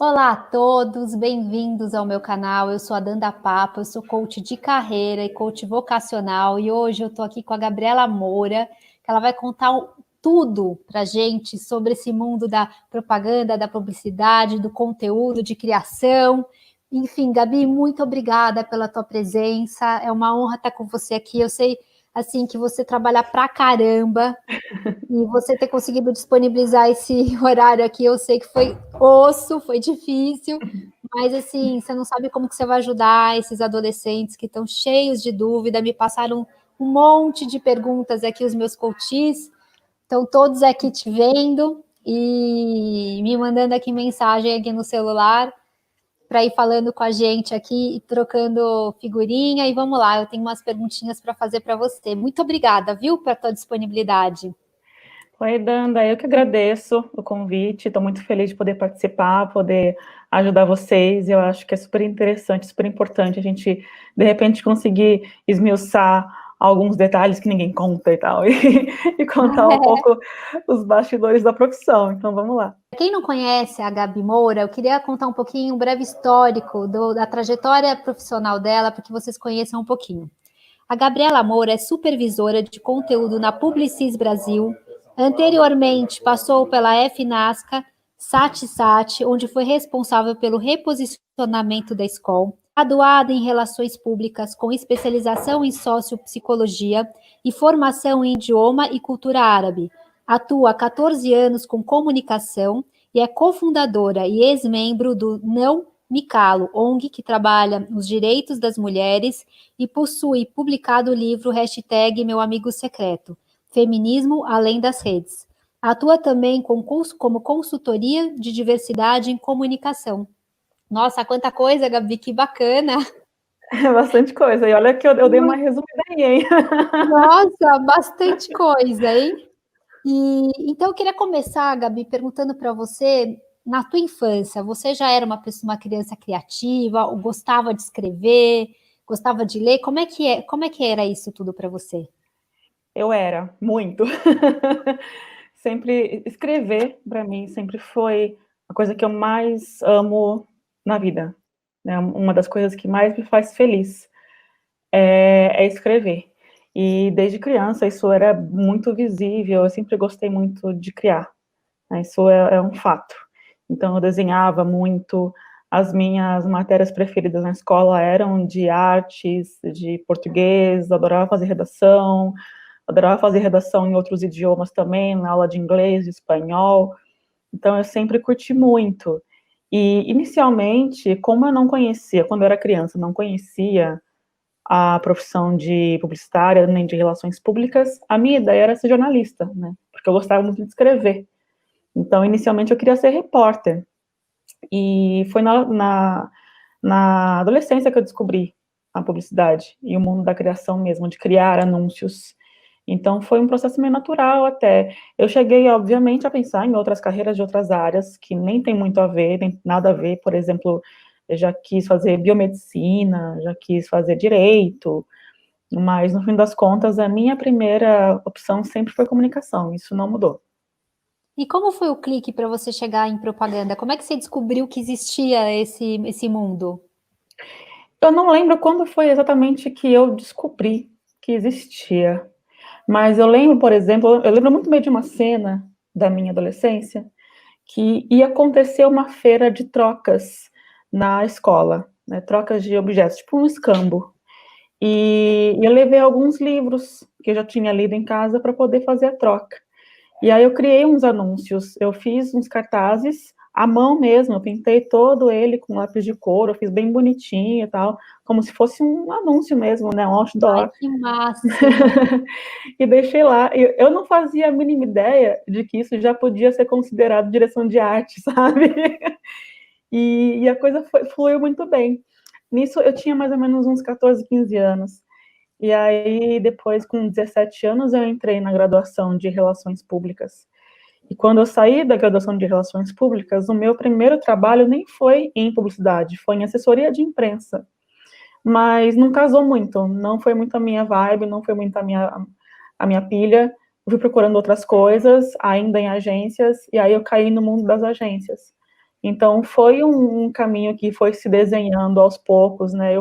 Olá a todos, bem-vindos ao meu canal. Eu sou a Danda Papa, eu sou coach de carreira e coach vocacional e hoje eu estou aqui com a Gabriela Moura, que ela vai contar tudo para gente sobre esse mundo da propaganda, da publicidade, do conteúdo, de criação. Enfim, Gabi, muito obrigada pela tua presença. É uma honra estar com você aqui. Eu sei assim que você trabalha pra caramba. E você ter conseguido disponibilizar esse horário aqui, eu sei que foi osso, foi difícil, mas assim, você não sabe como que você vai ajudar esses adolescentes que estão cheios de dúvida, me passaram um monte de perguntas aqui, os meus coaches, estão todos aqui te vendo e me mandando aqui mensagem aqui no celular para ir falando com a gente aqui, trocando figurinha, e vamos lá, eu tenho umas perguntinhas para fazer para você. Muito obrigada, viu, pela tua disponibilidade. Oi, Danda, eu que agradeço o convite, estou muito feliz de poder participar, poder ajudar vocês. Eu acho que é super interessante, super importante a gente, de repente, conseguir esmiuçar alguns detalhes que ninguém conta e tal, e contar um pouco os bastidores da profissão. Então, vamos lá. Quem não conhece a Gabi Moura, eu queria contar um pouquinho, um breve histórico da trajetória profissional dela, para que vocês conheçam um pouquinho. A Gabriela Moura é supervisora de conteúdo na Publicis Brasil. Anteriormente, passou pela FNASCA, SAT, onde foi responsável pelo reposicionamento da escola. Graduada em Relações Públicas, com especialização em Sociopsicologia e formação em Idioma e Cultura Árabe. Atua há 14 anos com comunicação e é cofundadora e ex-membro do Não Me Calo, ONG que trabalha os direitos das mulheres e possui publicado o livro Meu Amigo Secreto, Feminismo Além das Redes. Atua também como consultoria de diversidade em comunicação. Nossa, quanta coisa, Gabi, que bacana! É bastante coisa, e olha que eu dei uma resumida aí, hein? Nossa, bastante coisa, hein? Então eu queria começar, Gabi, perguntando para você, na tua infância, você já era uma criança criativa, ou gostava de escrever, gostava de ler? Como é que era isso tudo para você? Eu era, muito. Sempre escrever, para mim, sempre foi a coisa que eu mais amo na vida, né? Uma das coisas que mais me faz feliz é escrever. E desde criança isso era muito visível, eu sempre gostei muito de criar, né? Isso é um fato. Então eu desenhava muito, as minhas matérias preferidas na escola eram de artes, de português, adorava fazer redação, em outros idiomas também, na aula de inglês, de espanhol. Então, eu sempre curti muito. E, inicialmente, como eu não conhecia, quando eu era criança, não conhecia a profissão de publicitária, nem de relações públicas, a minha ideia era ser jornalista, né? Porque eu gostava muito de escrever. Então, inicialmente, eu queria ser repórter. E foi na adolescência que eu descobri a publicidade e o mundo da criação mesmo, de criar anúncios. Então, foi um processo meio natural até. Eu cheguei, obviamente, a pensar em outras carreiras de outras áreas, que nem tem muito a ver, nem nada a ver. Por exemplo, eu já quis fazer biomedicina, já quis fazer direito, mas, no fim das contas, a minha primeira opção sempre foi comunicação, isso não mudou. E como foi o clique para você chegar em propaganda? Como é que você descobriu que existia esse mundo? Eu não lembro quando foi exatamente que eu descobri que existia, mas eu lembro, por exemplo, eu lembro muito bem de uma cena da minha adolescência, que ia acontecer uma feira de trocas na escola, né, trocas de objetos, tipo um escambo. E eu levei alguns livros que eu já tinha lido em casa para poder fazer a troca. E aí eu criei uns anúncios, eu fiz uns cartazes à mão mesmo, eu pintei todo ele com lápis de cor, eu fiz bem bonitinho e tal, como se fosse um anúncio mesmo, né, um Ai, outdoor. que máximo! E deixei lá. Eu não fazia a mínima ideia de que isso já podia ser considerado direção de arte, sabe? E a coisa fluiu muito bem. Nisso eu tinha mais ou menos uns 14, 15 anos. E aí, depois, com 17 anos, eu entrei na graduação de Relações Públicas. E quando eu saí da graduação de Relações Públicas, o meu primeiro trabalho nem foi em publicidade, foi em assessoria de imprensa. Mas não casou muito, não foi muito a minha vibe, não foi muito a minha pilha. Eu fui procurando outras coisas, ainda em agências, e aí eu caí no mundo das agências. Então, foi um caminho que foi se desenhando aos poucos, né?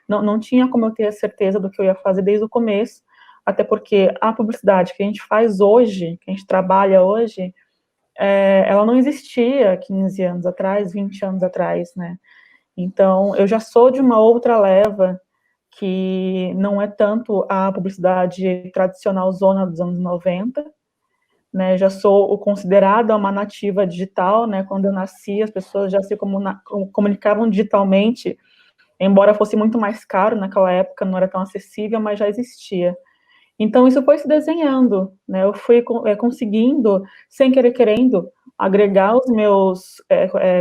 Não tinha como eu ter a certeza do que eu ia fazer desde o começo, até porque a publicidade que a gente faz hoje, que a gente trabalha hoje, ela não existia 15 anos atrás, 20 anos atrás, né? Então, eu já sou de uma outra leva, que não é tanto a publicidade tradicional zona dos anos 90, né, já sou considerada uma nativa digital, né, quando eu nasci as pessoas já se comunicavam digitalmente, embora fosse muito mais caro naquela época, não era tão acessível, mas já existia. Então isso foi se desenhando, né, eu fui conseguindo, sem querer querendo, agregar os meus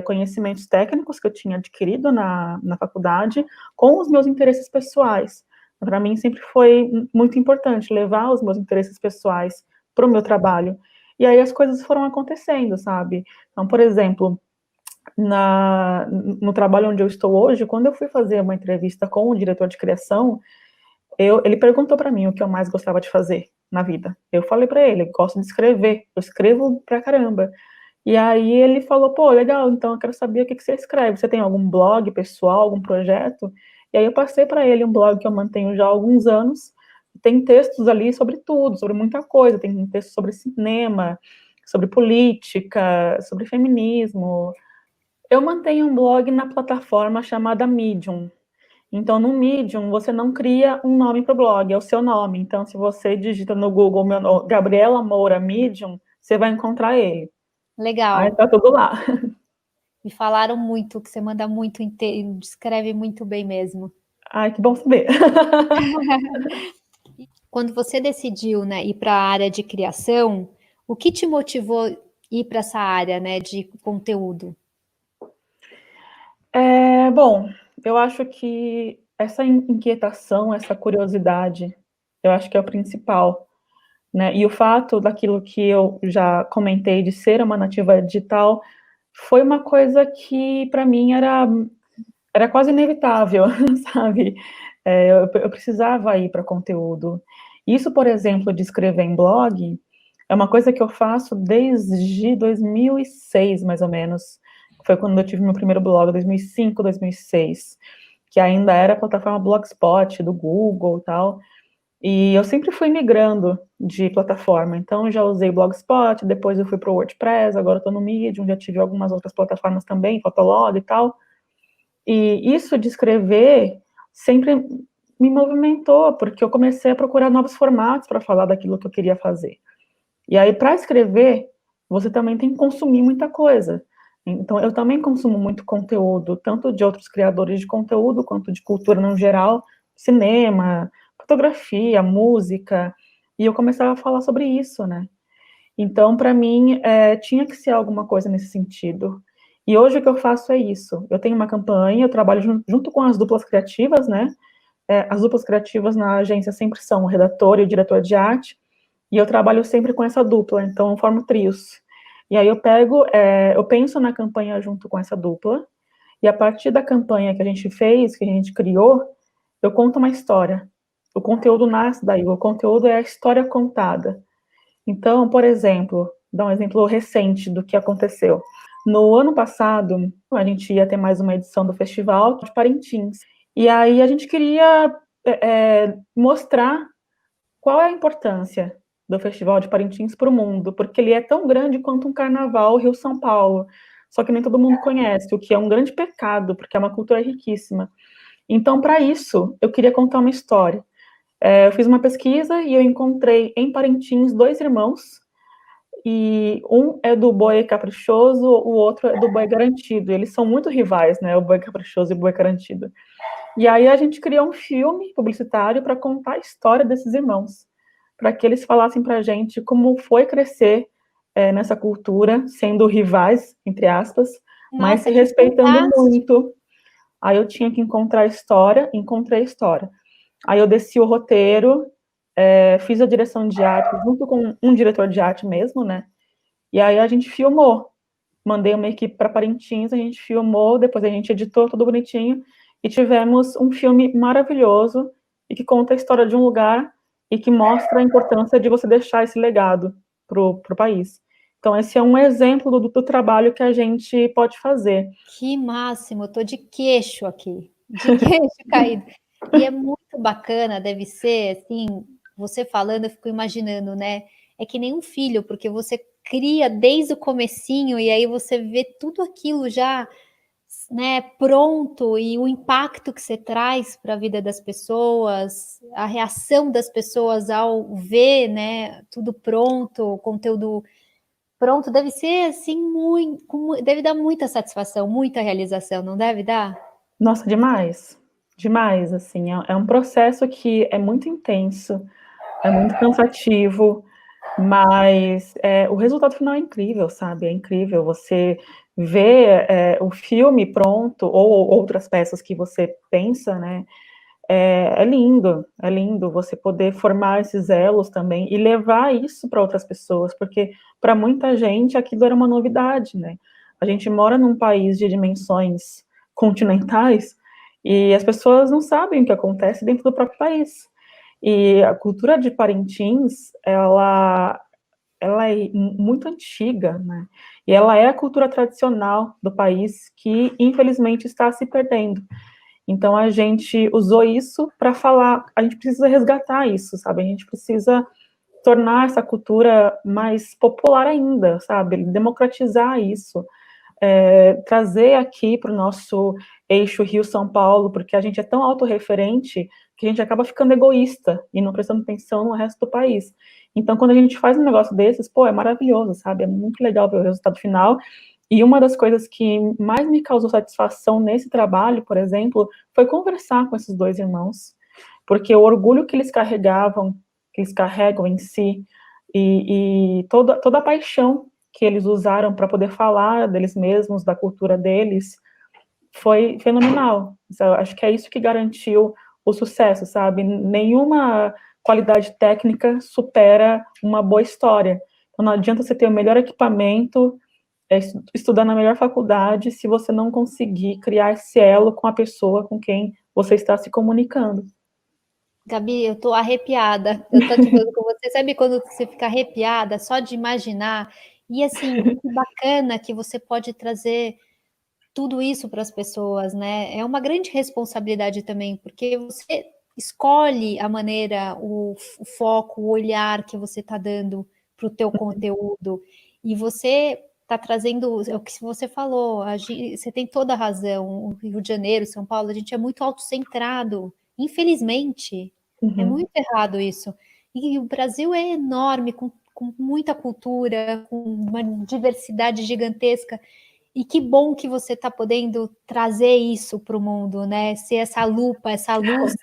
conhecimentos técnicos que eu tinha adquirido na faculdade com os meus interesses pessoais. Para mim sempre foi muito importante levar os meus interesses pessoais para o meu trabalho. E aí as coisas foram acontecendo, sabe? Então, por exemplo, no trabalho onde eu estou hoje, quando eu fui fazer uma entrevista com o diretor de criação, ele perguntou para mim o que eu mais gostava de fazer na vida. Eu falei para ele, eu gosto de escrever, eu escrevo pra caramba. E aí ele falou, pô, legal, então eu quero saber o que você escreve. Você tem algum blog pessoal, algum projeto? E aí eu passei para ele um blog que eu mantenho já há alguns anos. Tem textos ali sobre tudo, sobre muita coisa. Tem textos sobre cinema, sobre política, sobre feminismo. Eu mantenho um blog na plataforma chamada Medium. Então, no Medium, você não cria um nome para o blog, é o seu nome. Então, se você digita no Google meu nome, Gabriela Moura Medium, você vai encontrar ele. Aí Legal. tá tudo lá. Me falaram muito que você manda muito, escreve muito bem mesmo. Ai, que bom saber. Quando você decidiu, né, ir para a área de criação, o que te motivou a ir para essa área, né, de conteúdo? Bom, eu acho que essa inquietação, essa curiosidade, eu acho que é o principal, né? E o fato daquilo que eu já comentei de ser uma nativa digital foi uma coisa que para mim era quase inevitável, sabe? Eu precisava ir para conteúdo. Isso, por exemplo, de escrever em blog, é uma coisa que eu faço desde 2006, mais ou menos. Foi quando eu tive meu primeiro blog, 2005, 2006, que ainda era a plataforma Blogspot, do Google e tal. E eu sempre fui migrando de plataforma. Então, já usei Blogspot, depois eu fui para o WordPress, agora estou no Medium, já tive algumas outras plataformas também, Fotolog e tal. E isso de escrever sempre me movimentou, porque eu comecei a procurar novos formatos para falar daquilo que eu queria fazer. E aí, para escrever, você também tem que consumir muita coisa. Então, eu também consumo muito conteúdo, tanto de outros criadores de conteúdo, quanto de cultura no geral, cinema, fotografia, música, e eu começava a falar sobre isso, né? Então, para mim, tinha que ser alguma coisa nesse sentido. E hoje o que eu faço é isso. Eu tenho uma campanha, eu trabalho junto com as duplas criativas, né? As duplas criativas na agência sempre são o redator e o diretor de arte, e eu trabalho sempre com essa dupla, então eu formo trios. E aí eu penso na campanha junto com essa dupla, e a partir da campanha que a gente fez, que a gente criou, eu conto uma história. O conteúdo nasce daí, o conteúdo é a história contada. Então, por exemplo, dar um exemplo recente do que aconteceu. No ano passado, a gente ia ter mais uma edição do Festival de Parintins. E aí a gente queria mostrar qual é a importância do Festival de Parintins para o mundo, porque ele é tão grande quanto um carnaval Rio-São Paulo. Só que nem todo mundo conhece, o que é um grande pecado, porque é uma cultura riquíssima. Então, para isso, eu queria contar uma história. Eu fiz uma pesquisa e eu encontrei em Parintins dois irmãos, e um é do Boi Caprichoso, o outro é do Boi Garantido. Eles são muito rivais, né, o Boi Caprichoso e o Boi Garantido. E aí a gente criou um filme publicitário para contar a história desses irmãos, para que eles falassem para a gente como foi crescer nessa cultura, sendo rivais, entre aspas, mas Nossa, se que respeitando fantástico! muito. Aí eu tinha que encontrar a história, encontrei a história. Aí eu desci o roteiro, fiz a direção de arte junto com um diretor de arte mesmo, né? E aí a gente filmou. Mandei uma equipe para Parintins, a gente filmou, depois a gente editou tudo bonitinho e tivemos um filme maravilhoso e que conta a história de um lugar e que mostra a importância de você deixar esse legado pro país. Então, esse é um exemplo do trabalho que a gente pode fazer. Que máximo, eu tô de queixo aqui, de queixo caído. E é muito bacana, deve ser, assim, você falando, eu fico imaginando, né? É que nem um filho, porque você cria desde o comecinho e aí você vê tudo aquilo já, né, pronto e o impacto que você traz para a vida das pessoas, a reação das pessoas ao ver, né, tudo pronto, o conteúdo pronto, deve ser assim muito, deve dar muita satisfação, muita realização, não deve dar? Nossa, demais. Demais, assim, é um processo que é muito intenso, é muito cansativo, mas o resultado final é incrível, sabe? É incrível você ver o filme pronto, ou outras peças que você pensa, né? É lindo você poder formar esses elos também e levar isso para outras pessoas, porque para muita gente aquilo era uma novidade, né? A gente mora num país de dimensões continentais e as pessoas não sabem o que acontece dentro do próprio país. E a cultura de Parintins, ela é muito antiga, né? E ela é a cultura tradicional do país que, infelizmente, está se perdendo. Então, a gente usou isso para falar, a gente precisa resgatar isso, sabe? A gente precisa tornar essa cultura mais popular ainda, sabe? Democratizar isso, trazer aqui para o nosso eixo Rio-São Paulo, porque a gente é tão autorreferente que a gente acaba ficando egoísta e não prestando atenção no resto do país. Então, quando a gente faz um negócio desses, pô, é maravilhoso, sabe? É muito legal ver o resultado final. E uma das coisas que mais me causou satisfação nesse trabalho, por exemplo, foi conversar com esses dois irmãos, porque o orgulho que eles carregavam, que eles carregam em si, e toda a paixão que eles usaram para poder falar deles mesmos, da cultura deles, foi fenomenal. Eu acho que é isso que garantiu o sucesso, sabe? Nenhuma qualidade técnica supera uma boa história. Então não adianta você ter o melhor equipamento, estudar na melhor faculdade, se você não conseguir criar esse elo com a pessoa com quem você está se comunicando. Gabi, eu tô arrepiada. Eu tô aqui falando com você. Sabe quando você fica arrepiada só de imaginar? E assim, que bacana que você pode trazer tudo isso para as pessoas, né? É uma grande responsabilidade também, porque você escolhe a maneira, o foco, o olhar que você está dando para o teu conteúdo. E você está trazendo, é o que você falou, você tem toda a razão. O Rio de Janeiro, São Paulo, a gente é muito autocentrado, infelizmente. É Uhum. muito errado isso. E o Brasil é enorme, com muita cultura, com uma diversidade gigantesca. E que bom que você está podendo trazer isso para o mundo, né? Ser essa lupa, essa luz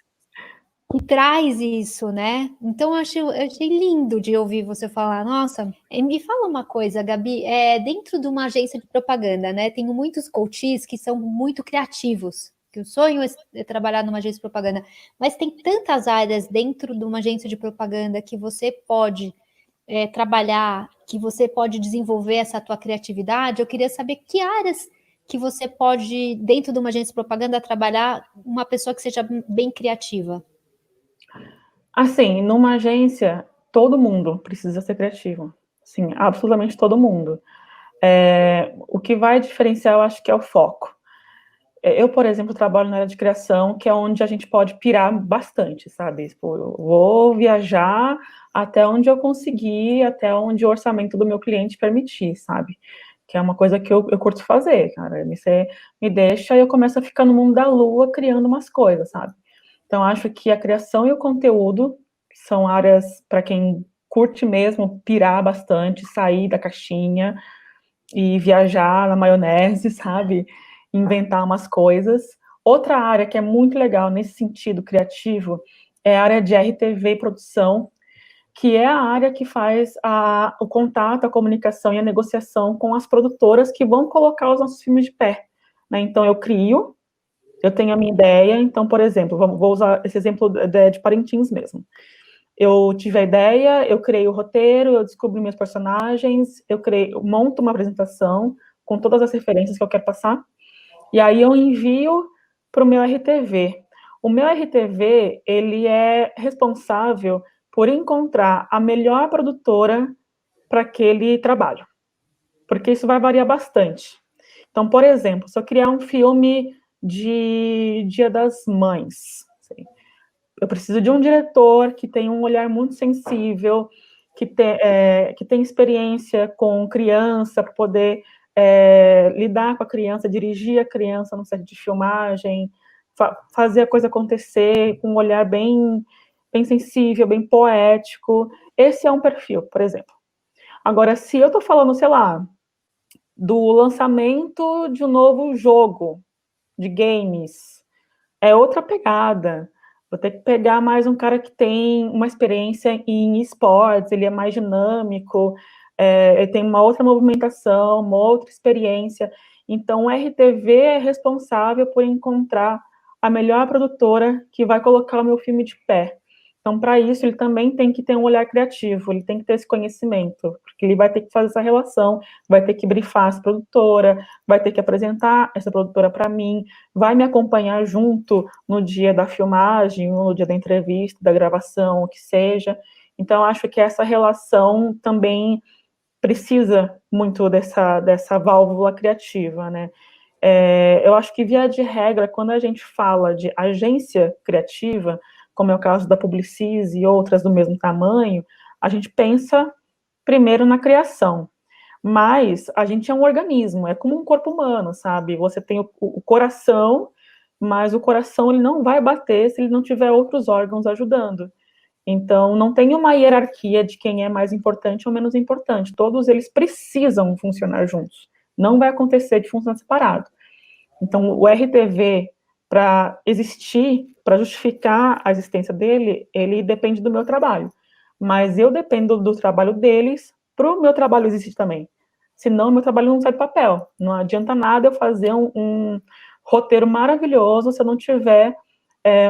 que traz isso, né? Então eu achei lindo de ouvir você falar. Nossa, me fala uma coisa, Gabi, dentro de uma agência de propaganda, né? Tenho muitos coaches que são muito criativos. Que o sonho é trabalhar numa agência de propaganda, mas tem tantas áreas dentro de uma agência de propaganda que você pode trabalhar, que você pode desenvolver essa tua criatividade. Eu queria saber que áreas que você pode, dentro de uma agência de propaganda, trabalhar uma pessoa que seja bem criativa. Assim, numa agência, todo mundo precisa ser criativo. Sim, absolutamente todo mundo. O que vai diferenciar, eu acho que é o foco. Eu, por exemplo, trabalho na área de criação, que é onde a gente pode pirar bastante, sabe? Tipo, eu vou viajar até onde eu conseguir, até onde o orçamento do meu cliente permitir, sabe? Que é uma coisa que eu curto fazer, cara. Você me deixa e eu começo a ficar no mundo da lua criando umas coisas, sabe? Então, acho que a criação e o conteúdo são áreas para quem curte mesmo pirar bastante, sair da caixinha e viajar na maionese, sabe? Inventar umas coisas. Outra área que é muito legal nesse sentido criativo é a área de RTV e produção, que é a área que faz o contato, a comunicação e a negociação com as produtoras que vão colocar os nossos filmes de pé. Né? Então, eu crio, eu tenho a minha ideia. Então, por exemplo, vou usar esse exemplo de Parintins mesmo. Eu tive a ideia, eu criei o roteiro, eu descobri meus personagens, eu monto uma apresentação com todas as referências que eu quero passar, e aí eu envio para o meu RTV. O meu RTV, ele é responsável por encontrar a melhor produtora para aquele trabalho. porque isso vai variar bastante. Então, por exemplo, se eu criar um filme de Dia das Mães, assim, eu preciso de um diretor que tenha um olhar muito sensível, que tem experiência com criança, para poder lidar com a criança, dirigir a criança no set de filmagem, fazer a coisa acontecer com um olhar bem, bem sensível, bem poético. Esse é um perfil, por exemplo. Agora, se eu estou falando, sei lá, do lançamento de um novo jogo de games, é outra pegada. Vou ter que pegar mais um cara que tem uma experiência em esportes, ele é mais dinâmico, ele tem uma outra movimentação, uma outra experiência. Então, o RTV é responsável por encontrar a melhor produtora que vai colocar o meu filme de pé. Então, para isso, ele também tem que ter um olhar criativo, ele tem que ter esse conhecimento, porque ele vai ter que fazer essa relação, vai ter que brifar essa produtora, vai ter que apresentar essa produtora para mim, vai me acompanhar junto no dia da filmagem, no dia da entrevista, da gravação, o que seja. Então, acho que essa relação também precisa muito dessa válvula criativa, né? Eu acho que, via de regra, quando a gente fala de agência criativa, como é o caso da Publicis e outras do mesmo tamanho, a gente pensa primeiro na criação. Mas a gente é um organismo, é como um corpo humano, sabe? Você tem o coração, mas o coração ele não vai bater se ele não tiver outros órgãos ajudando. Então, não tem uma hierarquia de quem é mais importante ou menos importante. Todos eles precisam funcionar juntos. Não vai acontecer de funcionar separado. Então, o RTV, para existir, para justificar a existência dele, ele depende do meu trabalho. Mas eu dependo do trabalho deles para o meu trabalho existir também. Senão, o meu trabalho não sai do papel. Não adianta nada eu fazer um roteiro maravilhoso se eu não tiver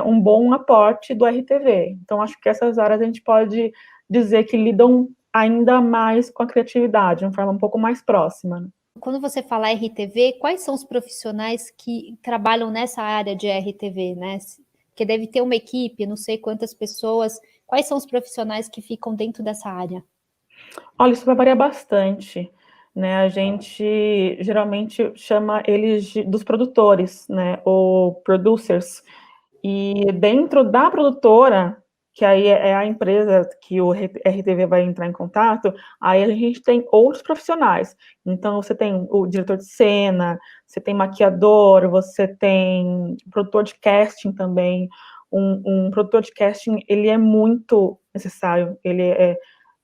um bom aporte do RTV. Então, acho que essas áreas a gente pode dizer que lidam ainda mais com a criatividade, de uma forma um pouco mais próxima, né? Quando você fala RTV, quais são os profissionais que trabalham nessa área de RTV, né? Porque deve ter uma equipe, não sei quantas pessoas. Quais são os profissionais que ficam dentro dessa área? Olha, isso vai variar bastante, né? A gente geralmente chama eles dos produtores, né? Ou producers. E dentro da produtora, que aí é a empresa que o RTV vai entrar em contato, aí a gente tem outros profissionais. Então, você tem o diretor de cena, você tem maquiador, você tem produtor de casting também. Um produtor de casting, ele é muito necessário, ele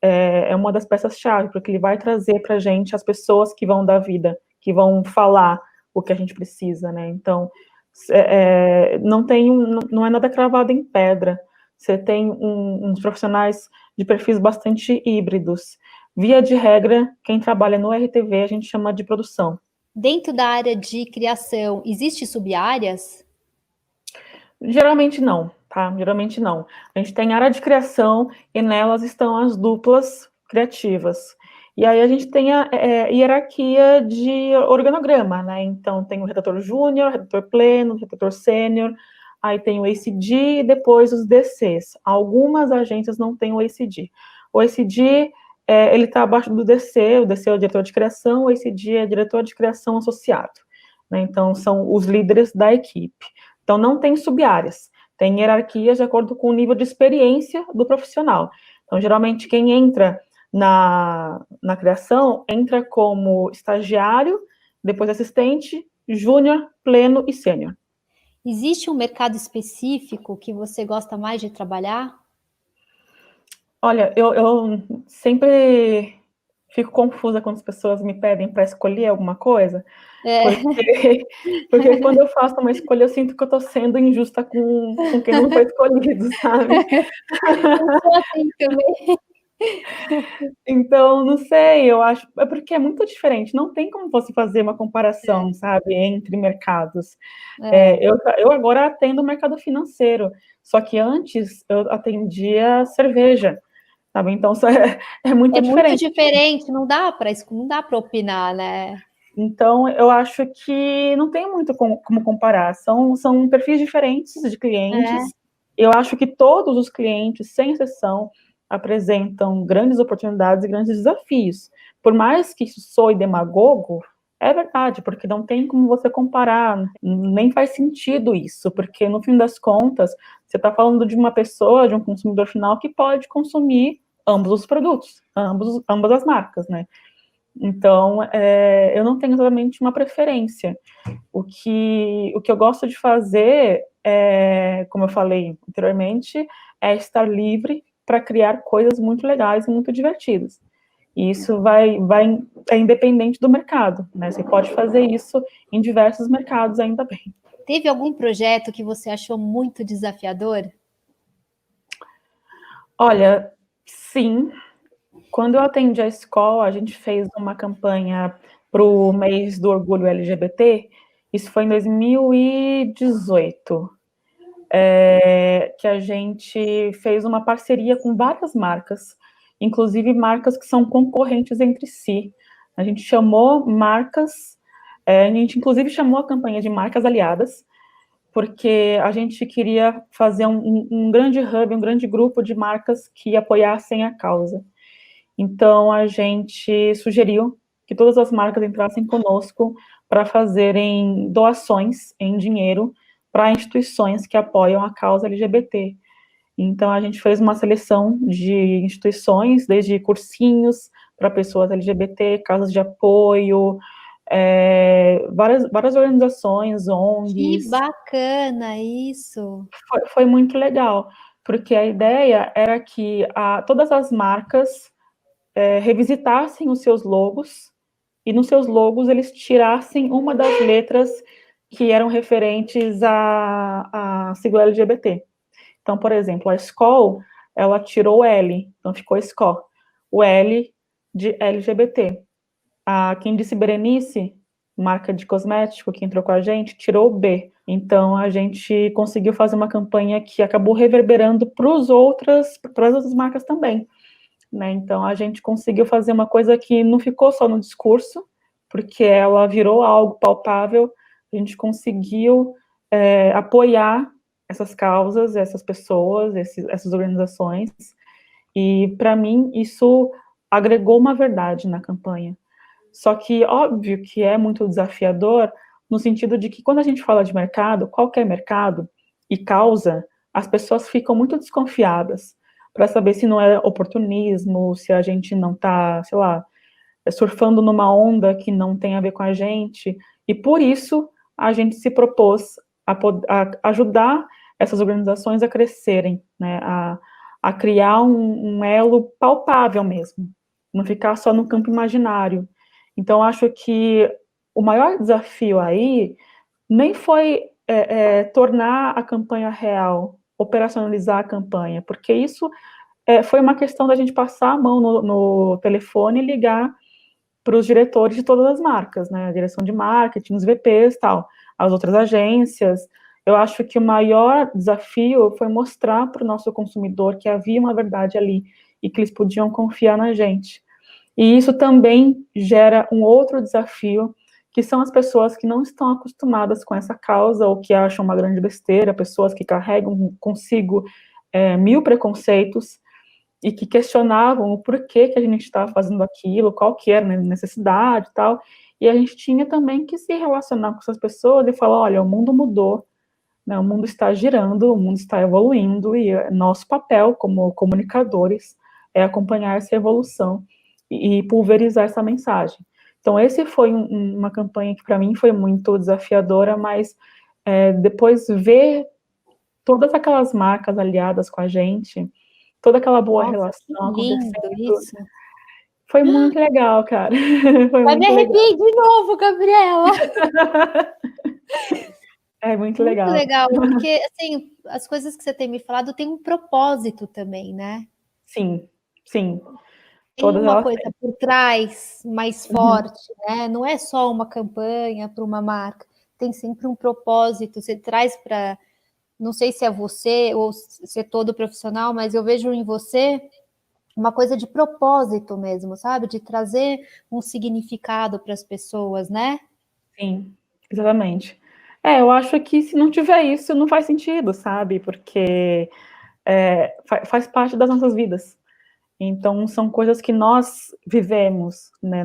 é uma das peças-chave, porque ele vai trazer para a gente as pessoas que vão dar vida, que vão falar o que a gente precisa, né? Então, não é nada cravado em pedra. Você tem uns profissionais de perfis bastante híbridos. Via de regra, quem trabalha no RTV a gente chama de produção. Dentro da área de criação, existe sub-áreas? Geralmente não, tá? Geralmente não. A gente tem área de criação e nelas estão as duplas criativas. E aí a gente tem a hierarquia de organograma, né? Então tem o redator júnior, redator pleno, redator sênior, aí tem o ACD e depois os DCs. Algumas agências não têm o ACD. O ACD, ele está abaixo do DC, o DC é o diretor de criação, o ACD é diretor de criação associado, né? Então são os líderes da equipe. Então, não tem sub-áreas, tem hierarquias de acordo com o nível de experiência do profissional. Então, geralmente, quem entra na criação, entra como estagiário, depois assistente, júnior, pleno e sênior. Existe um mercado específico que você gosta mais de trabalhar? Olha, eu sempre fico confusa quando as pessoas me pedem para escolher alguma coisa, porque quando eu faço uma escolha, eu sinto que eu estou sendo injusta com quem não foi escolhido, sabe? Eu sou assim também. Então, não sei, eu acho, é porque é muito diferente, não tem como você fazer uma comparação, sabe, entre mercados. Eu agora atendo o mercado financeiro, só que antes eu atendia cerveja, sabe, então é muito diferente. Muito diferente, não dá para opinar, né? Então, eu acho que não tem muito como comparar, são perfis diferentes de clientes. Eu acho que todos os clientes, sem exceção, apresentam grandes oportunidades e grandes desafios. Por mais que isso soe demagogo, é verdade, porque não tem como você comparar, nem faz sentido isso, porque no fim das contas, você está falando de uma pessoa, de um consumidor final que pode consumir ambos os produtos, ambas as marcas, né? Então, eu não tenho exatamente uma preferência. O que eu gosto de fazer, como eu falei anteriormente, é estar livre para criar coisas muito legais e muito divertidas. E isso é independente do mercado, né? Você pode fazer isso em diversos mercados, ainda bem. Teve algum projeto que você achou muito desafiador? Olha, sim. Quando eu atendi a escola, a gente fez uma campanha para o mês do orgulho LGBT, isso foi em 2018, que a gente fez uma parceria com várias marcas, inclusive marcas que são concorrentes entre si. A gente chamou marcas, a gente inclusive chamou a campanha de marcas aliadas, porque a gente queria fazer um grande hub, um grande grupo de marcas que apoiassem a causa. Então, a gente sugeriu que todas as marcas entrassem conosco para fazerem doações em dinheiro para instituições que apoiam a causa LGBT. Então, a gente fez uma seleção de instituições, desde cursinhos para pessoas LGBT, casas de apoio, várias organizações, Que ONGs. bacana isso! Foi muito legal, porque a ideia era que todas as marcas revisitassem os seus logos, e nos seus logos eles tirassem uma das letras que eram referentes à sigla LGBT. Então, por exemplo, a Skol, ela tirou o L, então ficou Skol. O L de LGBT. A Quem Disse Berenice, marca de cosmético que entrou com a gente, tirou o B. Então, a gente conseguiu fazer uma campanha que acabou reverberando para as outras marcas também. Né? Então, a gente conseguiu fazer uma coisa que não ficou só no discurso, porque ela virou algo palpável, a gente conseguiu apoiar essas causas, essas pessoas, essas organizações, e, para mim, isso agregou uma verdade na campanha. Só que, óbvio que é muito desafiador, no sentido de que, quando a gente fala de mercado, qualquer mercado, e causa, as pessoas ficam muito desconfiadas, para saber se não é oportunismo, se a gente não está, sei lá, surfando numa onda que não tem a ver com a gente, e por isso a gente se propôs a ajudar essas organizações a crescerem, né, a criar um elo palpável mesmo, não ficar só no campo imaginário. Então, acho que o maior desafio aí nem foi tornar a campanha real, operacionalizar a campanha, porque isso foi uma questão da gente passar a mão no telefone e ligar para os diretores de todas as marcas, né, a direção de marketing, os VPs, tal, as outras agências. Eu acho que o maior desafio foi mostrar para o nosso consumidor que havia uma verdade ali e que eles podiam confiar na gente. E isso também gera um outro desafio, que são as pessoas que não estão acostumadas com essa causa ou que acham uma grande besteira, pessoas que carregam consigo 1000 preconceitos e que questionavam o porquê que a gente estava fazendo aquilo, qual que era a necessidade e tal. E a gente tinha também que se relacionar com essas pessoas e falar, olha, o mundo mudou, né, o mundo está girando, o mundo está evoluindo e nosso papel como comunicadores é acompanhar essa evolução e pulverizar essa mensagem. Então, esse foi uma campanha que para mim foi muito desafiadora, mas depois ver todas aquelas marcas aliadas com a gente, toda aquela boa relação Que lindo acontecendo, isso! foi muito legal, cara. Foi Vai me muito legal. arrepiar de novo, Gabriela! É muito Muito legal. legal, porque, assim, as coisas que você tem me falado têm um propósito também, né? Sim, sim. Tem Todas uma elas coisa têm. por trás mais Uhum. forte, né? Não é só uma campanha para uma marca, tem sempre um propósito. Você traz para, não sei se é você ou se é todo profissional, mas eu vejo em você uma coisa de propósito mesmo, sabe? De trazer um significado para as pessoas, né? Sim, exatamente. Eu acho que se não tiver isso, não faz sentido, sabe? Porque faz parte das nossas vidas. Então, são coisas que nós vivemos, né?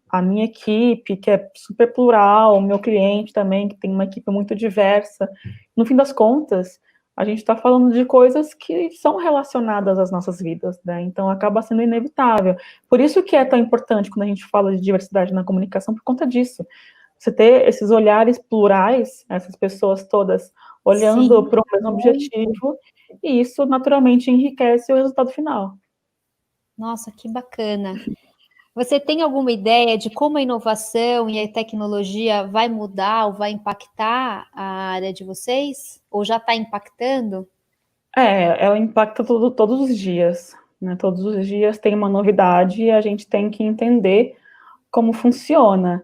A minha equipe, que é super plural, o meu cliente também, que tem uma equipe muito diversa. No fim das contas, a gente está falando de coisas que são relacionadas às nossas vidas, né? Então, acaba sendo inevitável. Por isso que é tão importante quando a gente fala de diversidade na comunicação, por conta disso. Você ter esses olhares plurais, essas pessoas todas olhando para o mesmo objetivo, e isso naturalmente enriquece o resultado final. Nossa, que bacana. Você tem alguma ideia de como a inovação e a tecnologia vai mudar ou vai impactar a área de vocês? Ou já está impactando? Ela impacta todos os dias, né? Todos os dias tem uma novidade e a gente tem que entender como funciona.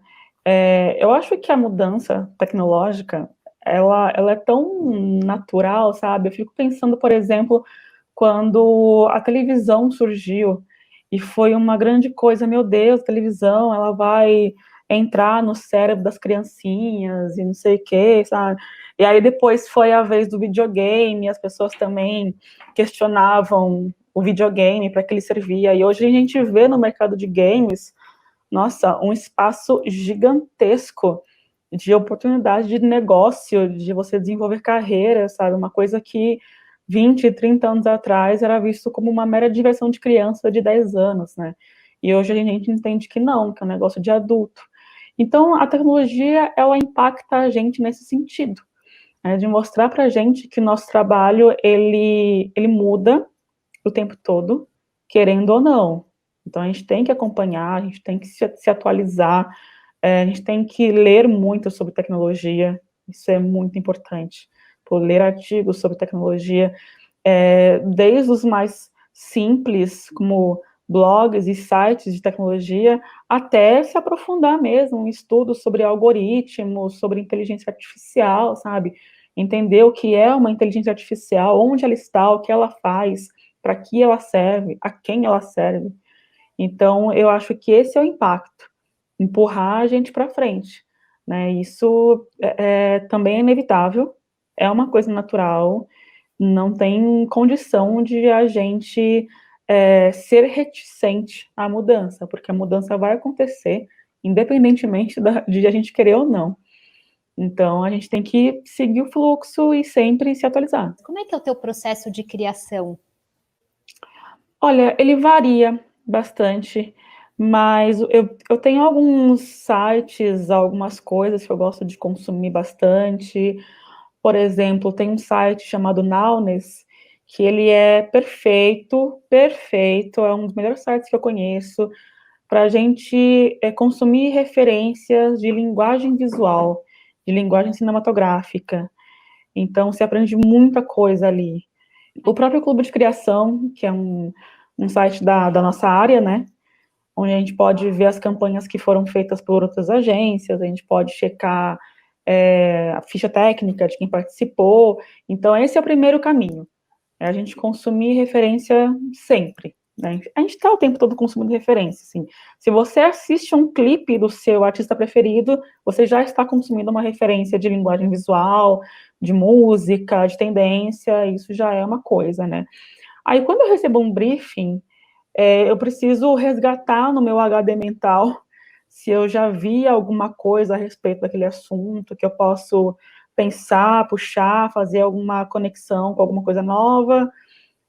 Eu acho que a mudança tecnológica, ela é tão natural, sabe? Eu fico pensando, por exemplo, quando a televisão surgiu, e foi uma grande coisa, meu Deus, a televisão, ela vai entrar no cérebro das criancinhas, e não sei o que, sabe? E aí depois foi a vez do videogame, as pessoas também questionavam o videogame, para que ele servia, e hoje a gente vê no mercado de games, nossa, um espaço gigantesco de oportunidade de negócio, de você desenvolver carreira, sabe? Uma coisa que 20, 30 anos atrás era visto como uma mera diversão de criança de 10 anos, né? E hoje a gente entende que não, que é um negócio de adulto. Então, a tecnologia, ela impacta a gente nesse sentido, né? De mostrar pra gente que o nosso trabalho, ele muda o tempo todo, querendo ou não. Então, a gente tem que acompanhar, a gente tem que se atualizar, a gente tem que ler muito sobre tecnologia, isso é muito importante. Por ler artigos sobre tecnologia, desde os mais simples, como blogs e sites de tecnologia, até se aprofundar mesmo em estudos sobre algoritmos, sobre inteligência artificial, sabe? Entender o que é uma inteligência artificial, onde ela está, o que ela faz, para que ela serve, a quem ela serve. Então, eu acho que esse é o impacto, empurrar a gente para frente, né? Isso também é inevitável, é uma coisa natural, não tem condição de a gente ser reticente à mudança, porque a mudança vai acontecer, independentemente de a gente querer ou não. Então, a gente tem que seguir o fluxo e sempre se atualizar. Como é que é o teu processo de criação? Olha, ele varia bastante, mas eu tenho alguns sites, algumas coisas que eu gosto de consumir bastante. Por exemplo, tem um site chamado Nowness, que ele é perfeito, perfeito, é um dos melhores sites que eu conheço, para a gente consumir referências de linguagem visual, de linguagem cinematográfica. Então, você aprende muita coisa ali. O próprio Clube de Criação, que é um site da nossa área, né? Onde a gente pode ver as campanhas que foram feitas por outras agências, a gente pode checar a ficha técnica de quem participou. Então, esse é o primeiro caminho. É a gente consumir referência sempre. Né? A gente está o tempo todo consumindo referência. Assim. Se você assiste um clipe do seu artista preferido, você já está consumindo uma referência de linguagem visual, de música, de tendência, isso já é uma coisa, né? Aí, quando eu recebo um briefing, eu preciso resgatar no meu HD mental se eu já vi alguma coisa a respeito daquele assunto, que eu posso pensar, puxar, fazer alguma conexão com alguma coisa nova.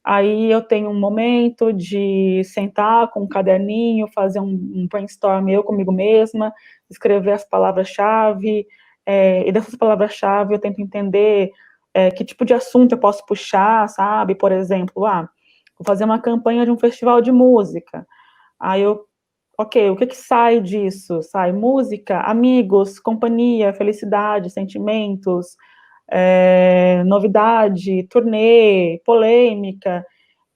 Aí eu tenho um momento de sentar com um caderninho, fazer um brainstorm eu comigo mesma, escrever as palavras-chave, e dessas palavras-chave eu tento entender que tipo de assunto eu posso puxar, sabe? Por exemplo, vou fazer uma campanha de um festival de música. Aí ok, o que sai disso? Sai música, amigos, companhia, felicidade, sentimentos, novidade, turnê, polêmica.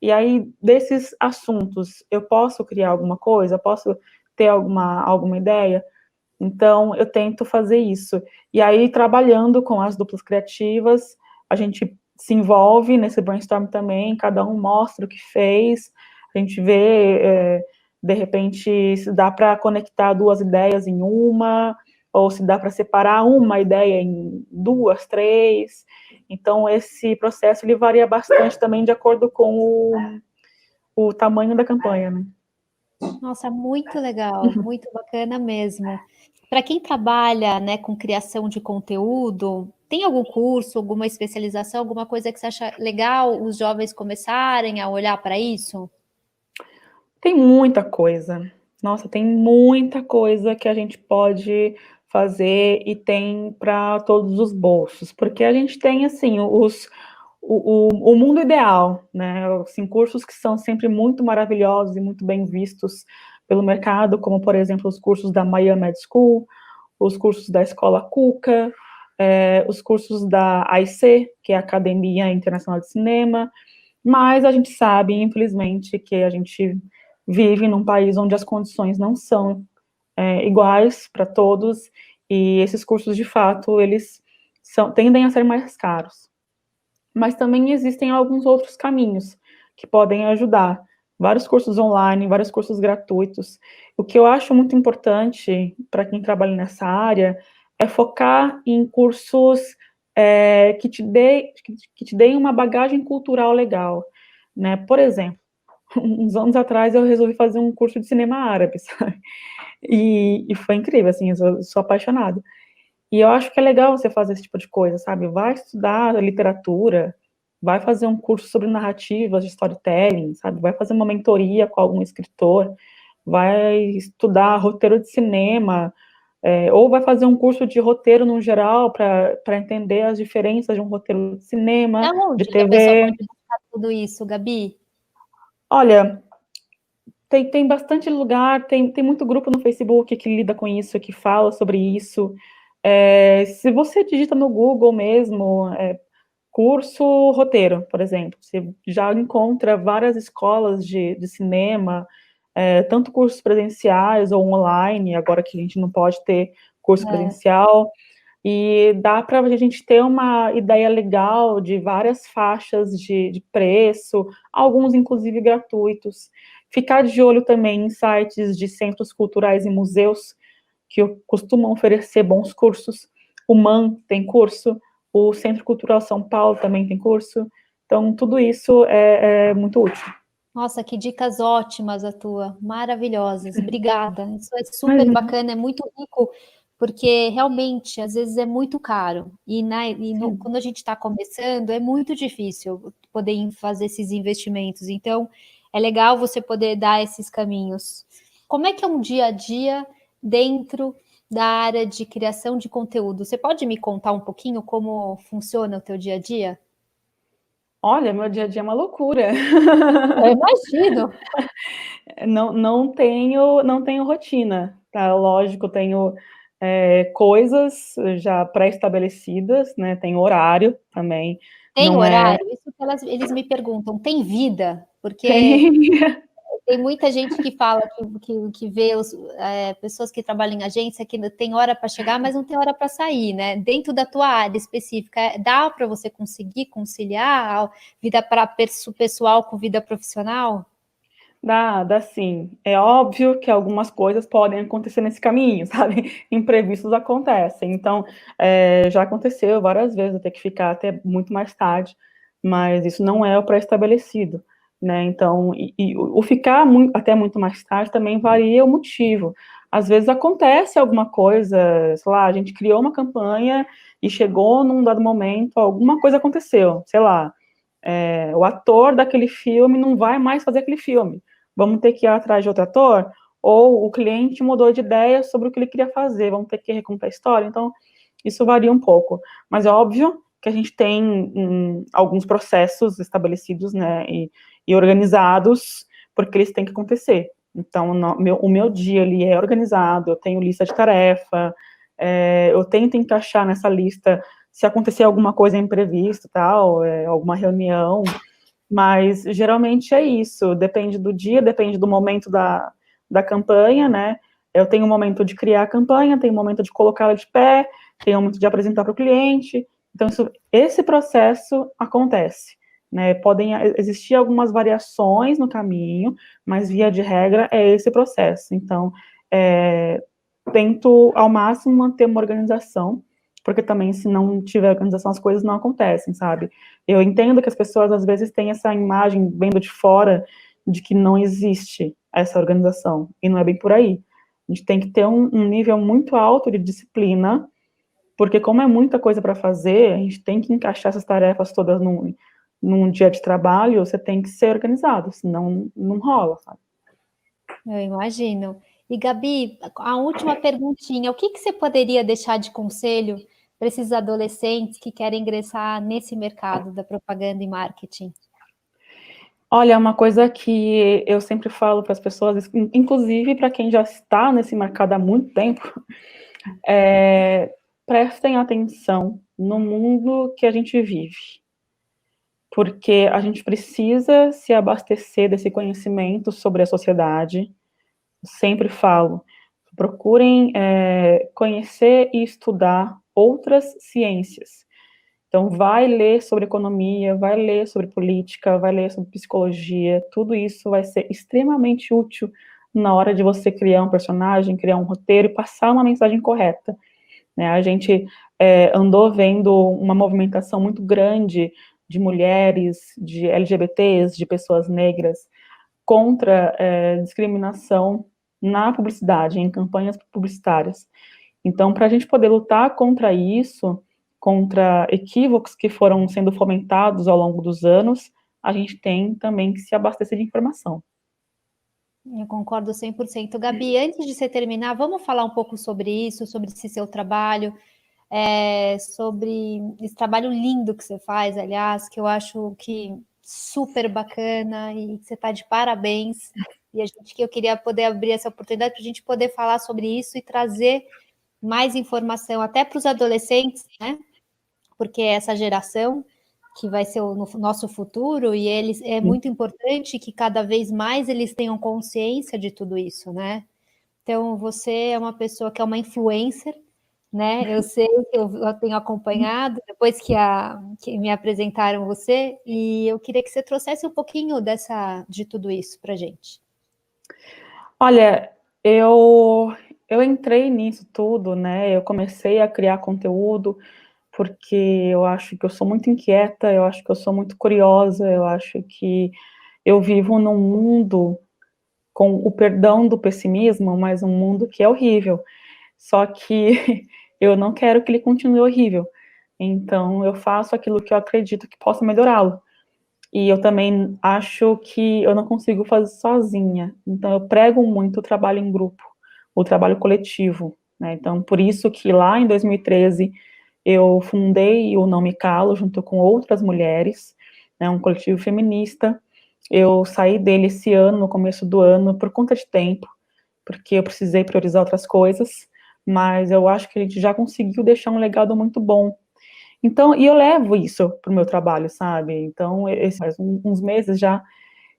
E aí, desses assuntos, eu posso criar alguma coisa? Posso ter alguma ideia? Então, eu tento fazer isso. E aí, trabalhando com as duplas criativas, a gente se envolve nesse brainstorm também, cada um mostra o que fez, a gente vê, de repente, se dá para conectar duas ideias em uma, ou se dá para separar uma ideia em duas, três. Então, esse processo, ele varia bastante também de acordo com o tamanho da campanha, né? Nossa, muito legal, muito bacana mesmo. Para quem trabalha, né, com criação de conteúdo, tem algum curso, alguma especialização, alguma coisa que você acha legal os jovens começarem a olhar para isso? Tem muita coisa. Nossa, tem muita coisa que a gente pode fazer e tem para todos os bolsos, porque a gente tem, assim, o mundo ideal, né? Assim, cursos que são sempre muito maravilhosos e muito bem vistos pelo mercado, como, por exemplo, os cursos da Miami Med School, os cursos da Escola Cuca, os cursos da AIC, que é a Academia Internacional de Cinema, mas a gente sabe, infelizmente, que a gente vive num país onde as condições não são iguais para todos, e esses cursos, de fato, eles tendem a ser mais caros. Mas também existem alguns outros caminhos que podem ajudar. Vários cursos online, vários cursos gratuitos. O que eu acho muito importante para quem trabalha nessa área é focar em cursos que te deem uma bagagem cultural legal, né? Por exemplo, uns anos atrás eu resolvi fazer um curso de cinema árabe, sabe? E foi incrível, assim, eu sou apaixonada. E eu acho que é legal você fazer esse tipo de coisa, sabe? Vai estudar literatura, vai fazer um curso sobre narrativas de storytelling, sabe? Vai fazer uma mentoria com algum escritor, vai estudar roteiro de cinema, ou vai fazer um curso de roteiro no geral para entender as diferenças de um roteiro de cinema, de Aonde que a pessoa TV. pode buscar tudo isso, Gabi? Olha, tem bastante lugar, tem muito grupo no Facebook que lida com isso, que fala sobre isso. Se você digita no Google mesmo, curso roteiro, por exemplo, você já encontra várias escolas de cinema, tanto cursos presenciais ou online, agora que a gente não pode ter curso presencial, e dá para a gente ter uma ideia legal de várias faixas de preço, alguns inclusive gratuitos. Ficar de olho também em sites de centros culturais e museus que costumam oferecer bons cursos. O MAN tem curso, o Centro Cultural São Paulo também tem curso. Então, tudo isso é muito útil. Nossa, que dicas ótimas a tua, maravilhosas. Obrigada. Isso é super Imagina. bacana, é muito rico, porque realmente às vezes é muito caro. Quando a gente está começando, é muito difícil poder fazer esses investimentos. Então, é legal você poder dar esses caminhos. Como é que é um dia a dia dentro da área de criação de conteúdo? Você pode me contar um pouquinho como funciona o teu dia a dia? Olha, meu dia a dia é uma loucura. Eu imagino. Não tenho rotina, tá? Lógico, tenho coisas já pré-estabelecidas, né? Tenho horário também. Tem Não é. horário? Isso que eles me perguntam, tem vida? Porque Tem. tem muita gente que fala que vê pessoas que trabalham em agência que tem hora para chegar, mas não tem hora para sair, né? Dentro da tua área específica, dá para você conseguir conciliar a vida pessoal com vida profissional? Dá sim. É óbvio que algumas coisas podem acontecer nesse caminho, sabe? Imprevistos acontecem. Então, já aconteceu várias vezes eu ter que ficar até muito mais tarde, mas isso não é o pré-estabelecido, né? Então, o ficar até muito mais tarde também varia o motivo. Às vezes acontece alguma coisa, sei lá, a gente criou uma campanha e chegou num dado momento, alguma coisa aconteceu, sei lá, o ator daquele filme não vai mais fazer aquele filme. Vamos ter que ir atrás de outro ator? Ou o cliente mudou de ideia sobre o que ele queria fazer, vamos ter que recontar a história? Então, isso varia um pouco. Mas é óbvio que a gente tem alguns processos estabelecidos, né, e organizados, porque eles têm que acontecer. Então, o meu dia ali é organizado, eu tenho lista de tarefa, eu tento encaixar nessa lista se acontecer alguma coisa imprevista, tal, alguma reunião, mas geralmente é isso, depende do dia, depende do momento da campanha, né? Eu tenho um momento de criar a campanha, tenho um momento de colocá-la de pé, tenho um momento de apresentar para o cliente, então esse processo acontece, né? Podem existir algumas variações no caminho, mas via de regra é esse processo. Então, tento ao máximo manter uma organização, porque também se não tiver organização as coisas não acontecem, sabe? Eu entendo que as pessoas às vezes têm essa imagem vendo de fora de que não existe essa organização, e não é bem por aí. A gente tem que ter um nível muito alto de disciplina, porque como é muita coisa para fazer, a gente tem que encaixar essas tarefas todas num dia de trabalho, você tem que ser organizado, senão não rola, sabe? Eu imagino. E Gabi, a última perguntinha, o que que você poderia deixar de conselho para esses adolescentes que querem ingressar nesse mercado da propaganda e marketing? Olha, uma coisa que eu sempre falo para as pessoas, inclusive para quem já está nesse mercado há muito tempo, prestem atenção no mundo que a gente vive, porque a gente precisa se abastecer desse conhecimento sobre a sociedade. Sempre falo, procurem conhecer e estudar outras ciências. Então, vai ler sobre economia, vai ler sobre política, vai ler sobre psicologia, tudo isso vai ser extremamente útil na hora de você criar um personagem, criar um roteiro e passar uma mensagem correta, né? A gente andou vendo uma movimentação muito grande de mulheres, de LGBTs, de pessoas negras, contra discriminação na publicidade, em campanhas publicitárias. Então, para a gente poder lutar contra isso, contra equívocos que foram sendo fomentados ao longo dos anos, a gente tem também que se abastecer de informação. Eu concordo 100%. Gabi, antes de você terminar, vamos falar um pouco sobre isso, sobre esse seu trabalho, sobre esse trabalho lindo que você faz, aliás, que eu acho que super bacana e que você está de parabéns. E que eu queria poder abrir essa oportunidade para a gente poder falar sobre isso e trazer mais informação até para os adolescentes, né? Porque é essa geração que vai ser o nosso futuro, e eles é muito importante que cada vez mais eles tenham consciência de tudo isso, né? Então, você é uma pessoa que é uma influencer, né? Eu sei que eu tenho acompanhado, depois que me apresentaram você, e eu queria que você trouxesse um pouquinho de tudo isso para a gente. Olha, eu entrei nisso tudo, né? Eu comecei a criar conteúdo porque eu acho que eu sou muito inquieta, eu acho que eu sou muito curiosa, eu acho que eu vivo num mundo, com o perdão do pessimismo, mas um mundo que é horrível. Só que eu não quero que ele continue horrível. Então, eu faço aquilo que eu acredito que possa melhorá-lo. E eu também acho que eu não consigo fazer sozinha. Então, eu prego muito o trabalho em grupo, o trabalho coletivo, né? Então, por isso que lá em 2013 eu fundei o Não Me Calo junto com outras mulheres, né, um coletivo feminista. Eu saí dele esse ano, no começo do ano, por conta de tempo, porque eu precisei priorizar outras coisas, mas eu acho que a gente já conseguiu deixar um legado muito bom. Então, e eu levo isso para o meu trabalho, sabe? Então, faz uns meses já,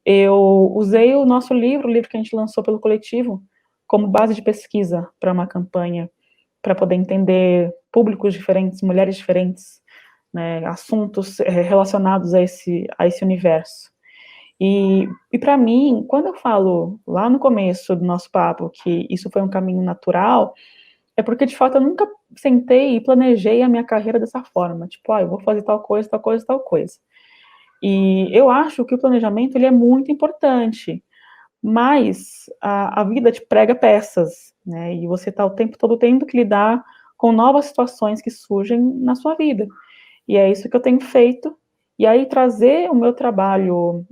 eu usei o nosso livro, o livro que a gente lançou pelo coletivo, como base de pesquisa para uma campanha, para poder entender públicos diferentes, mulheres diferentes, né, assuntos relacionados a esse universo. E para mim, quando eu falo lá no começo do nosso papo que isso foi um caminho natural, é porque de fato eu nunca sentei e planejei a minha carreira dessa forma, tipo, eu vou fazer tal coisa, tal coisa, tal coisa. E eu acho que o planejamento ele é muito importante, mas a vida te prega peças, né? E você está o tempo todo tendo que lidar com novas situações que surgem na sua vida. E é isso que eu tenho feito. E aí trazer o meu trabalho,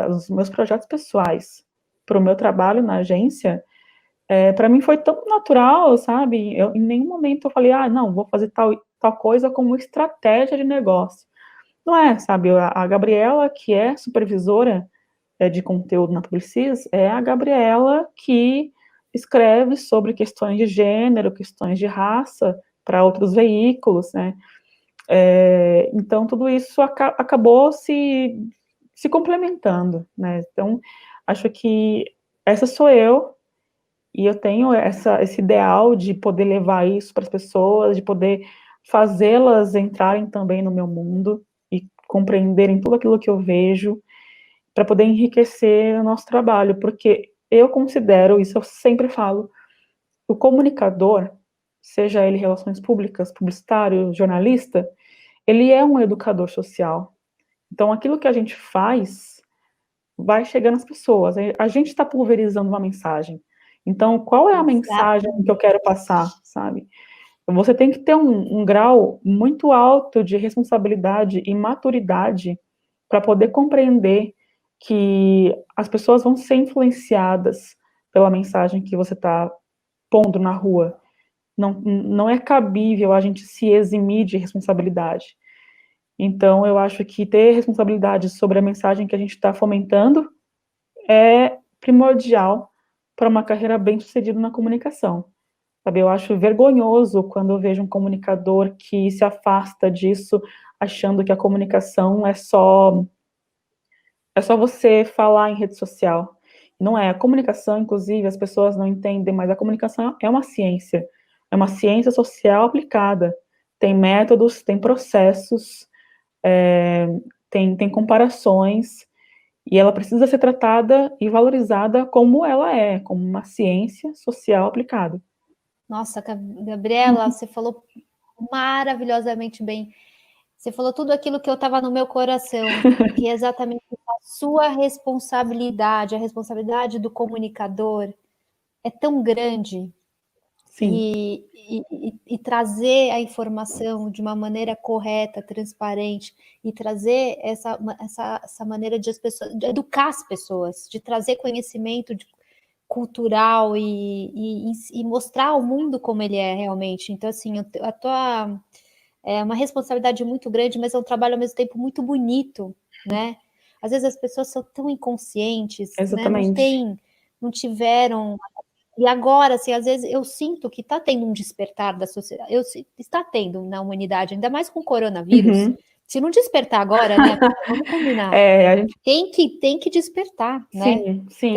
os meus projetos pessoais para o meu trabalho na agência, para mim foi tão natural, sabe? Em nenhum momento eu falei, não, vou fazer tal coisa como estratégia de negócio. Não é, sabe? A Gabriela, que é supervisora de conteúdo na Publicis, é a Gabriela que escreve sobre questões de gênero, questões de raça para outros veículos, né? Então, tudo isso acabou se complementando, né? Então, acho que essa sou eu, e eu tenho esse ideal de poder levar isso para as pessoas, de poder fazê-las entrarem também no meu mundo e compreenderem tudo aquilo que eu vejo, para poder enriquecer o nosso trabalho, porque eu considero, isso eu sempre falo, o comunicador, seja ele relações públicas, publicitário, jornalista, ele é um educador social. Então, aquilo que a gente faz vai chegando às pessoas. A gente está pulverizando uma mensagem. Então, qual é a mensagem que eu quero passar, sabe? Você tem que ter um grau muito alto de responsabilidade e maturidade para poder compreender que as pessoas vão ser influenciadas pela mensagem que você está pondo na rua. Não é cabível a gente se eximir de responsabilidade. Então, eu acho que ter responsabilidade sobre a mensagem que a gente está fomentando é primordial para uma carreira bem-sucedida na comunicação. Sabe, eu acho vergonhoso quando eu vejo um comunicador que se afasta disso, achando que a comunicação é só você falar em rede social. Não é. A comunicação, inclusive, as pessoas não entendem, mas a comunicação é uma ciência. É uma ciência social aplicada. Tem métodos, tem processos, tem comparações, e ela precisa ser tratada e valorizada como ela é, como uma ciência social aplicada. Nossa, Gabriela, você falou maravilhosamente bem. Você falou tudo aquilo que eu estava no meu coração, que é exatamente a sua responsabilidade, a responsabilidade do comunicador é tão grande. Sim. E trazer a informação de uma maneira correta, transparente, e trazer essa maneira de educar as pessoas, de trazer conhecimento cultural e mostrar ao mundo como ele é realmente. Então, assim, a tua é uma responsabilidade muito grande, mas é um trabalho ao mesmo tempo muito bonito, né? Às vezes as pessoas são tão inconscientes, Exatamente. né? Não tiveram. E agora, assim, às vezes eu sinto que está tendo um despertar da sociedade. Está tendo na humanidade, ainda mais com o coronavírus. Uhum. Se não despertar agora, né? Vamos combinar. A gente... Tem que despertar, né? Sim, sim.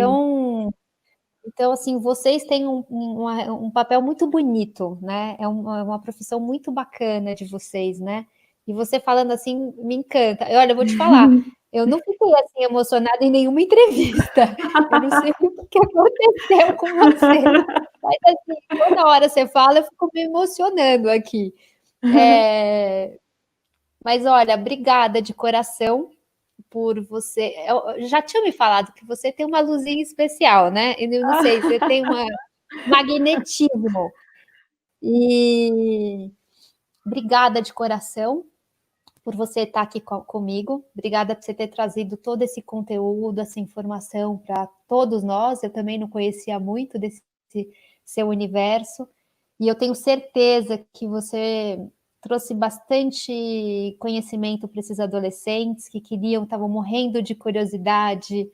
Então, assim, vocês têm um papel muito bonito, né? É uma profissão muito bacana de vocês, né? E você falando assim, me encanta. Olha, eu vou te falar, eu não fiquei assim emocionada em nenhuma entrevista. Eu não sei o que aconteceu com você. Mas assim, toda hora você fala, eu fico me emocionando aqui. Mas olha, obrigada de coração por você. Eu já tinha me falado que você tem uma luzinha especial, né? Eu não sei, você tem um magnetismo. E obrigada de coração por você estar aqui comigo. Obrigada por você ter trazido todo esse conteúdo, essa informação para todos nós. Eu também não conhecia muito desse seu universo. E eu tenho certeza que você trouxe bastante conhecimento para esses adolescentes que estavam morrendo de curiosidade.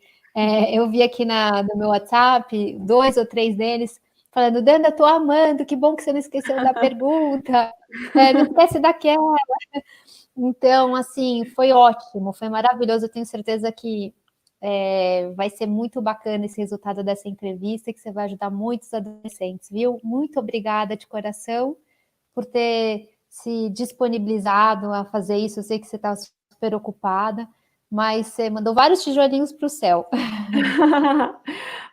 Eu vi aqui no meu WhatsApp 2 ou 3 deles falando: Danda, estou amando, que bom que você não esqueceu da pergunta, não esquece daquela. Então, assim, foi ótimo, foi maravilhoso. Eu tenho certeza que vai ser muito bacana esse resultado dessa entrevista, que você vai ajudar muitos adolescentes, viu? Muito obrigada de coração por ter se disponibilizado a fazer isso. Eu sei que você está super ocupada, mas você mandou vários tijolinhos para o céu.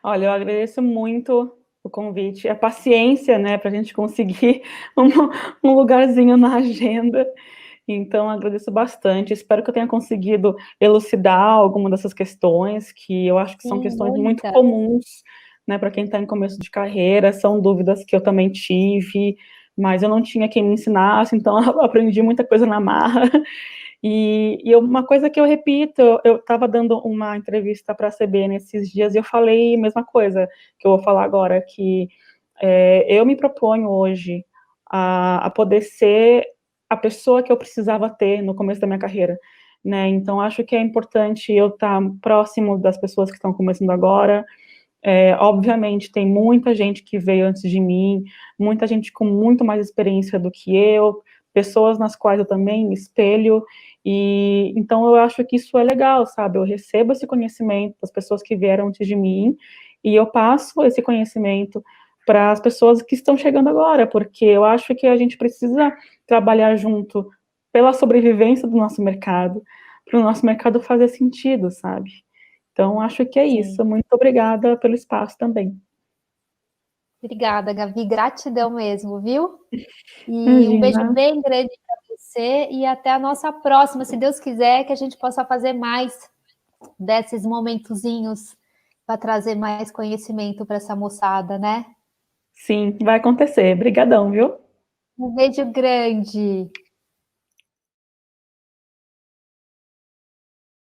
Olha, eu agradeço muito o convite, a paciência, né, para a gente conseguir um lugarzinho na agenda. Então, agradeço bastante. Espero que eu tenha conseguido elucidar alguma dessas questões, que eu acho que são questões muito comuns, né, para quem está em começo de carreira. São dúvidas que eu também tive, mas eu não tinha quem me ensinasse, então eu aprendi muita coisa na marra. E uma coisa que eu repito, eu estava dando uma entrevista para a CBN nesses dias e eu falei a mesma coisa que eu vou falar agora, que eu me proponho hoje a poder ser a pessoa que eu precisava ter no começo da minha carreira, né? Então, acho que é importante eu estar próximo das pessoas que estão começando agora. Obviamente, tem muita gente que veio antes de mim, muita gente com muito mais experiência do que eu, pessoas nas quais eu também me espelho, e então eu acho que isso é legal, sabe? Eu recebo esse conhecimento das pessoas que vieram antes de mim, e eu passo esse conhecimento para as pessoas que estão chegando agora, porque eu acho que a gente precisa trabalhar junto pela sobrevivência do nosso mercado, para o nosso mercado fazer sentido, sabe? Então, acho que é isso. Sim. Muito obrigada pelo espaço também. Obrigada, Gabi. Gratidão mesmo, viu? E Imagina. Um beijo bem grande para você e até a nossa próxima, se Deus quiser, que a gente possa fazer mais desses momentozinhos para trazer mais conhecimento para essa moçada, né? Sim, vai acontecer. Obrigadão, viu? Um beijo grande.